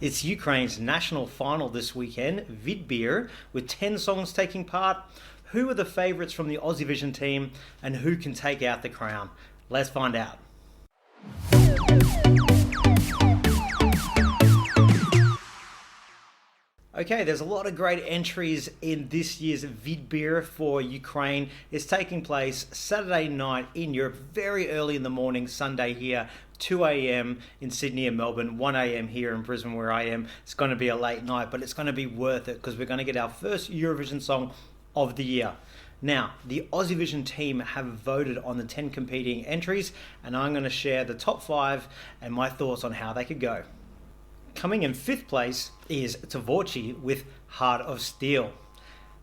It's Ukraine's national final this weekend, Vidbir, with 10 songs taking part. Who are the favourites from the Aussievision team and who can take out the crown? Let's find out. Okay, there's a lot of great entries in this year's Vidbir for Ukraine. It's taking place Saturday night in Europe, very early in the morning, Sunday here, 2 a.m. in Sydney and Melbourne, 1 a.m. here in Brisbane where I am. It's going to be a late night, but it's going to be worth it because we're going to get our first Eurovision song of the year. Now, the Aussievision team have voted on the 10 competing entries, and I'm going to share the top 5 and my thoughts on how they could go. Coming in 5th place is Tvorchi with Heart of Steel.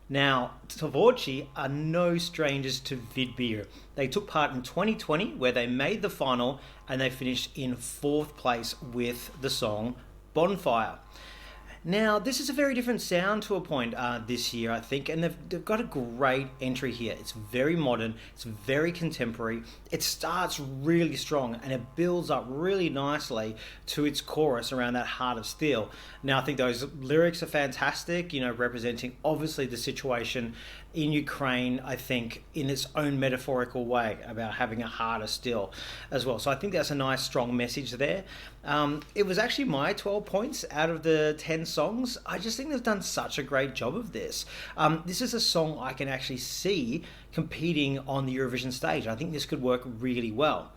Now, Tvorchi are no strangers to Vidbir. They took part in 2020 where they made the final and they finished in 4th place with the song Bonfire. Now, this is a very different sound to a point this year, I think, and they've got a great entry here. It's very modern, it's very contemporary, it starts really strong, and it builds up really nicely to its chorus around that Heart of Steel. Now, I think those lyrics are fantastic, representing obviously the situation in Ukraine, I think, in its own metaphorical way about having a heart of steel as well. So I think that's a nice, strong message there. It was actually my 12 points out of the 10 songs. I just think they've done such a great job of this. This is a song I can actually see competing on the Eurovision stage. I think this could work really well.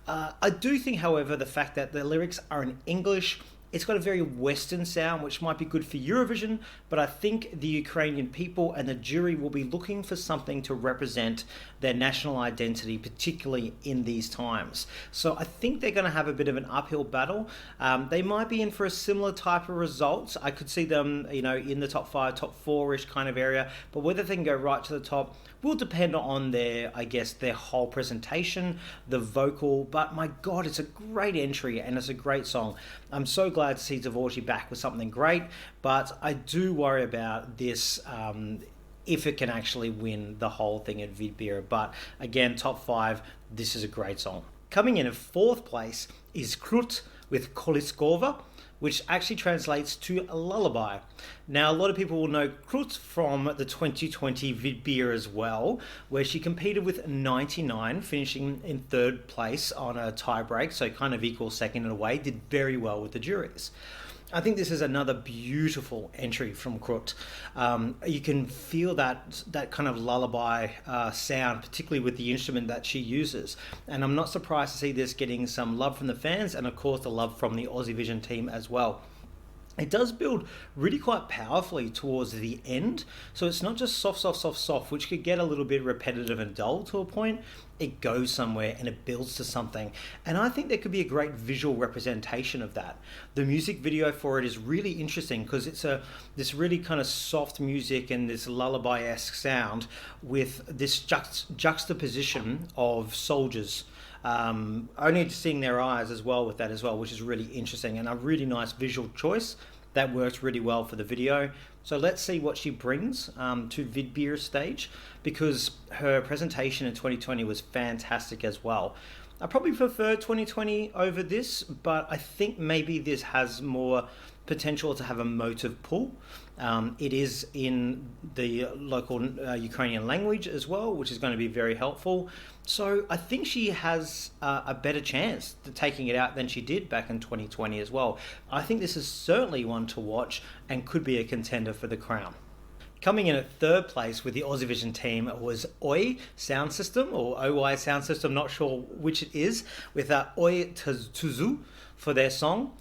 I do think, however, the fact that the lyrics are in English, it's got a very Western sound, which might be good for Eurovision, but I think the Ukrainian people and the jury will be looking for something to represent their national identity, particularly in these times. So I think they're going to have a bit of an uphill battle. They might be in for a similar type of result. I could see them, in the top 5, top 4-ish kind of area, but whether they can go right to the top will depend on their whole presentation, the vocal, but my God, it's a great entry and it's a great song. I'm so glad to see Tvorchi back with something great, but I do worry about this if it can actually win the whole thing at Vidbir. But again, top 5, this is a great song. Coming in at 4th place is Krut with Koliskova, which actually translates to a lullaby. Now, a lot of people will know Krut from the 2020 Vidbir as well, where she competed with 99, finishing in 3rd place on a tie break, so kind of equal second in a way, did very well with the juries. I think this is another beautiful entry from Krut. You can feel that kind of lullaby sound, particularly with the instrument that she uses. And I'm not surprised to see this getting some love from the fans and, of course, the love from the Aussievision team as well. It does build really quite powerfully towards the end. So it's not just soft, soft, soft, soft, which could get a little bit repetitive and dull to a point. It goes somewhere and it builds to something. And I think there could be a great visual representation of that. The music video for it is really interesting because it's this really kind of soft music and this lullaby-esque sound with this juxtaposition of soldiers. Only seeing their eyes as well with that as well, which is really interesting and a really nice visual choice that works really well for the video. So let's see what she brings to Vidbir stage, because her presentation in 2020 was fantastic as well. I probably prefer 2020 over this, but I think maybe this has more potential to have a motive pull. It is in the local Ukrainian language as well, which is going to be very helpful. So I think she has a better chance to taking it out than she did back in 2020 as well. I think this is certainly one to watch and could be a contender for the crown. Coming in at 3rd place with the Aussievision team was Oi Sound System, or OY Sound System, not sure which it is, with Oi Tuzu for their song.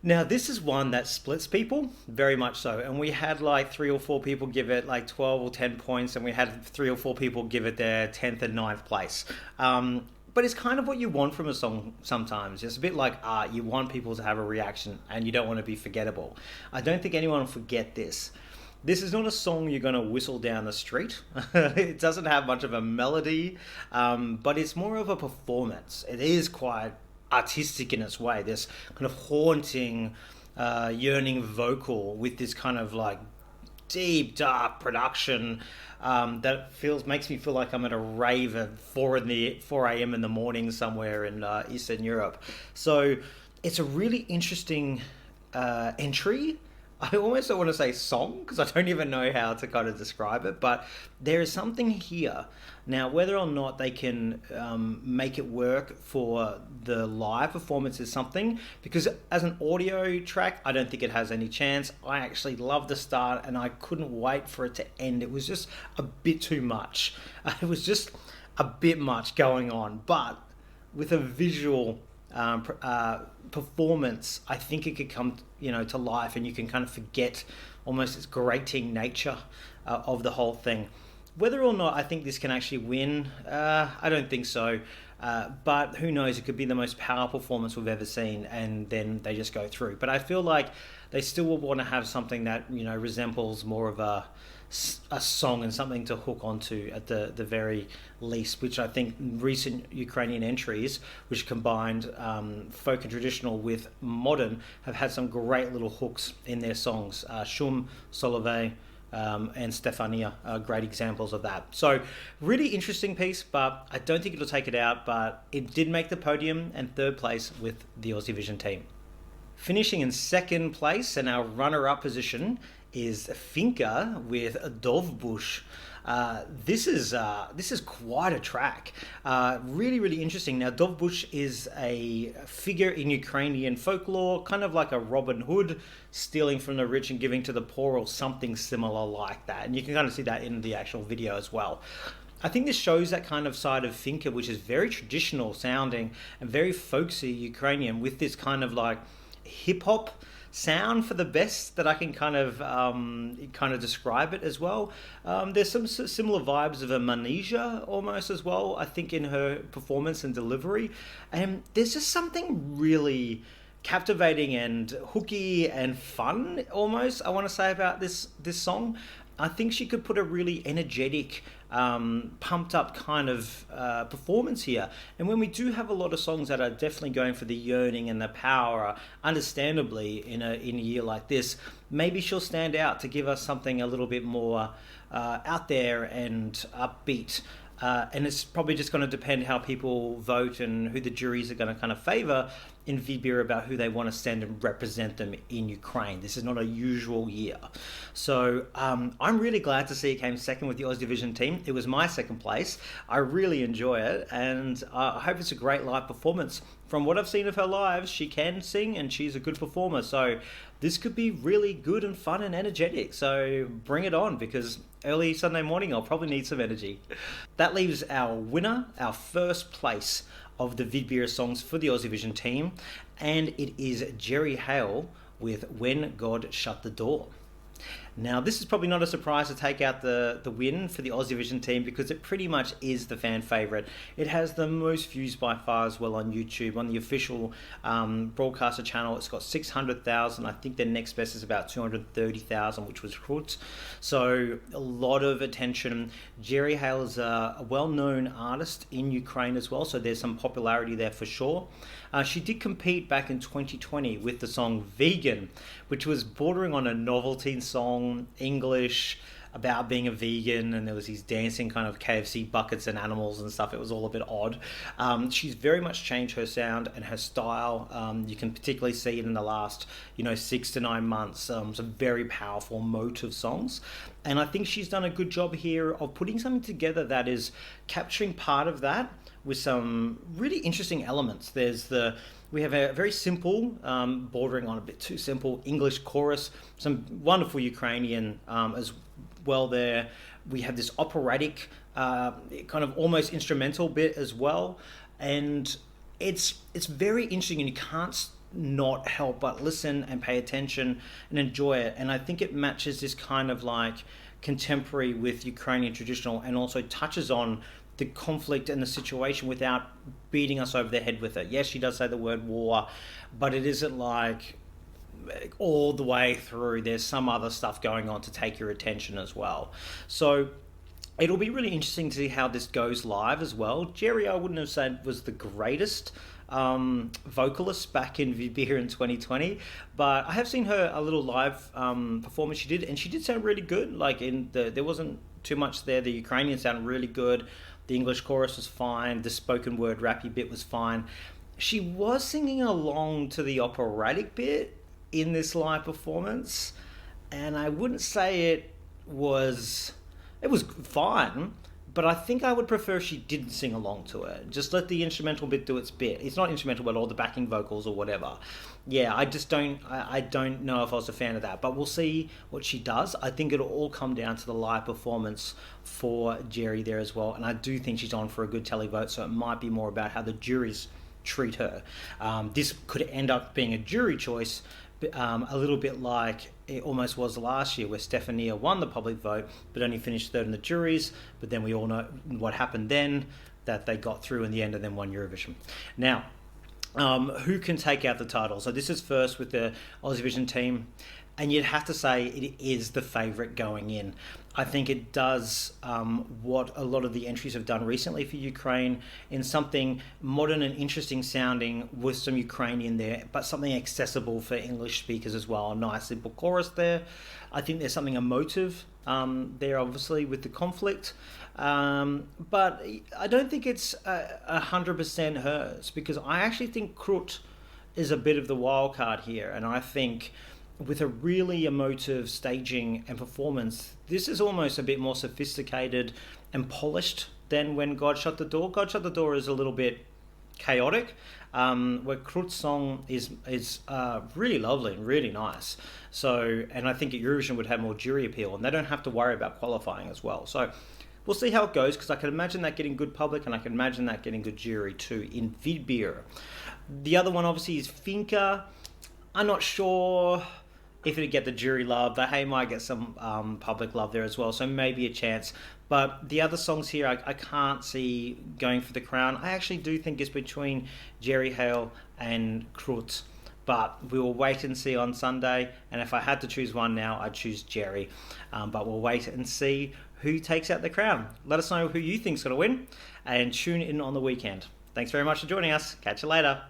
Now, this is one that splits people, very much so. And we had like 3 or 4 people give it like 12 or 10 points, and we had 3 or 4 people give it their 10th and 9th place. But it's kind of what you want from a song sometimes. It's a bit like art. You want people to have a reaction, and you don't want to be forgettable. I don't think anyone will forget this. This is not a song you're going to whistle down the street. It doesn't have much of a melody, but it's more of a performance. It is quite artistic in its way. This kind of haunting, yearning vocal with this kind of like deep, dark production that makes me feel like I'm at a rave at 4 a.m. in the morning somewhere in Eastern Europe. So it's a really interesting entry. I almost don't want to say song because I don't even know how to kind of describe it, but there is something here. Now, whether or not they can make it work for the live performance is something, because as an audio track, I don't think it has any chance. I actually love the start and I couldn't wait for it to end. It was just a bit too much. It was just a bit much going on, but with a visual performance, I think it could come, to life, and you can kind of forget almost its grating nature of the whole thing. Whether or not I think this can actually win, I don't think so. But who knows? It could be the most powerful performance we've ever seen, and then they just go through. But I feel like they still will want to have something that resembles more of a song and something to hook onto at the very least, which I think recent Ukrainian entries, which combined folk and traditional with modern, have had some great little hooks in their songs. Shum, Solovey, and Stefania are great examples of that. So really interesting piece, but I don't think it'll take it out, but it did make the podium and third place with the Aussievision team. Finishing in second place, and our runner-up position is Finca with Dovbush. This is quite a track. Really, really interesting. Now, Dovbush is a figure in Ukrainian folklore, kind of like a Robin Hood, stealing from the rich and giving to the poor, or something similar like that. And you can kind of see that in the actual video as well. I think this shows that kind of side of Finca, which is very traditional sounding and very folksy Ukrainian, with this kind of like hip-hop sound for the best that I can kind of describe it as well. There's some similar vibes of a Manisha almost as well, I think, in her performance and delivery. And there's just something really captivating and hooky and fun almost, I want to say, about this song. I think she could put a really energetic, pumped up kind of performance here. And when we do have a lot of songs that are definitely going for the yearning and the power, understandably, in a year like this, maybe she'll stand out to give us something a little bit more out there and upbeat. And it's probably just going to depend how people vote and who the juries are going to kind of favour in Vidbir about who they want to send and represent them in Ukraine. This is not a usual year. So I'm really glad to see it came second with the Aussievision team. It was my second place. I really enjoy it, and I hope it's a great live performance. From what I've seen of her live, she can sing and she's a good performer. So this could be really good and fun and energetic. So bring it on, because early Sunday morning I'll probably need some energy. That leaves our winner, our first place of the Vidbir songs for the Aussievision team, and it is Jerry Hale with When God Shut the Door. Now, this is probably not a surprise to take out the win for the Aussievision team, because it pretty much is the fan favourite. It has the most views by far as well on YouTube. On the official broadcaster channel, it's got 600,000. I think the next best is about 230,000, which was Krut. So a lot of attention. Jerry Hale is a well-known artist in Ukraine as well, so there's some popularity there for sure. She did compete back in 2020 with the song Vegan, which was bordering on a novelty song, English, about being a vegan, and there was these dancing kind of KFC buckets and animals and stuff. It was all a bit odd. She's very much changed her sound and her style. You can particularly see it in the last 6 to 9 months. Some very powerful motive songs, and I think she's done a good job here of putting something together that is capturing part of that with some really interesting elements. We have a very simple, bordering on a bit too simple, English chorus, some wonderful Ukrainian as well there. We have this operatic, kind of almost instrumental bit as well. And it's very interesting, and you can't not help but listen and pay attention and enjoy it. And I think it matches this kind of like contemporary with Ukrainian traditional, and also touches on the conflict and the situation without beating us over the head with it. Yes, she does say the word war, but it isn't like all the way through. There's some other stuff going on to take your attention as well. So it'll be really interesting to see how this goes live as well. Jerry, I wouldn't have said was the greatest vocalist back in Vidbir in 2020, but I have seen her a little live performance she did, and she did sound really good. Like there wasn't too much there. The Ukrainian sounded really good. The English chorus was fine. The spoken word rappy bit was fine. She was singing along to the operatic bit, in this live performance, and I wouldn't say it was fine, but I think I would prefer if she didn't sing along to it. Just let the instrumental bit do its bit. It's not instrumental, but all the backing vocals or whatever. Yeah, I don't know if I was a fan of that, but we'll see what she does. I think it'll all come down to the live performance for Jerry there as well, and I do think she's on for a good televote, so it might be more about how the juries treat her. This could end up being a jury choice, a little bit like it almost was last year, where Stefania won the public vote but only finished third in the juries, but then we all know what happened then, that they got through in the end and then won Eurovision. Now, who can take out the title? So this is first with the Aussievision team, and you'd have to say it is the favourite going in. I think it does what a lot of the entries have done recently for Ukraine, in something modern and interesting sounding with some Ukrainian there, but something accessible for English speakers as well. A nice simple chorus there. I think there's something emotive there, obviously, with the conflict. But I don't think it's 100% hers, because I actually think Krut is a bit of the wild card here, and I think with a really emotive staging and performance, this is almost a bit more sophisticated and polished than when God Shut the Door. God Shut the Door is a little bit chaotic, where Krut's song is really lovely and really nice. So, and I think at Eurovision would have more jury appeal, and they don't have to worry about qualifying as well. So we'll see how it goes, because I can imagine that getting good public, and I can imagine that getting good jury too in Vidbir. The other one obviously is Finca. I'm not sure if it'd get the jury love. The Hey might get some public love there as well, so maybe a chance. But the other songs here, I can't see going for the crown. I actually do think it's between Jerry Hale and Krut, but we will wait and see on Sunday. And if I had to choose one now, I'd choose Jerry. But we'll wait and see who takes out the crown. Let us know who you think's going to win, and tune in on the weekend. Thanks very much for joining us. Catch you later.